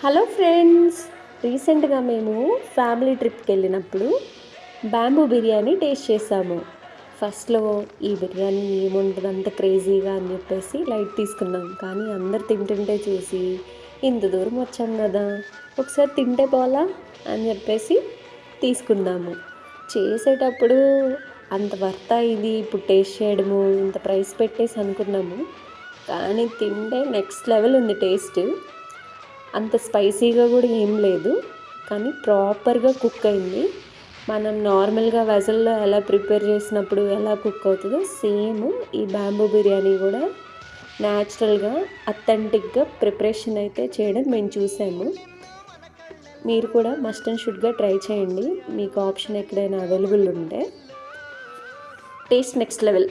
Hello friends, రీసెంట్గా మేము family ట్రిప్కి వెళ్ళినప్పుడు బ్యాంబూ బిర్యానీ టేస్ట్ చేసాము. ఫస్ట్లో ఈ బిర్యానీ ఏముంటుంది అంత క్రేజీగా అని చెప్పేసి లైట్ తీసుకున్నాం. కానీ అందరు తింటుంటే చూసి ఇంత దూరం వచ్చాం కదా, ఒకసారి తింటే పోలా అని చెప్పేసి తీసుకున్నాము. చేసేటప్పుడు అంత వర్తా ఇది ఇప్పుడు టేస్ట్ చేయడము ఇంత ప్రైస్ పెట్టేసి అనుకున్నాము. కానీ తింటే నెక్స్ట్ లెవెల్ ఉంది టేస్ట్. అంత స్పైసీగా కూడా ఏం లేదు, కానీ ప్రాపర్గా కుక్ అయింది. మనం నార్మల్గా వెజల్లో ఎలా ప్రిపేర్ చేసినప్పుడు ఎలా కుక్ అవుతుందో సేమ్ ఈ బ్యాంబూ బిర్యానీ కూడా న్యాచురల్గా అథెంటిక్గా ప్రిపరేషన్ అయితే చేయడం మేము చూసాము. మీరు కూడా మస్ట్ అండ్ షుడ్గా ట్రై చేయండి, మీకు ఆప్షన్ ఎక్కడైనా అవైలబుల్ ఉంటే. Taste next level.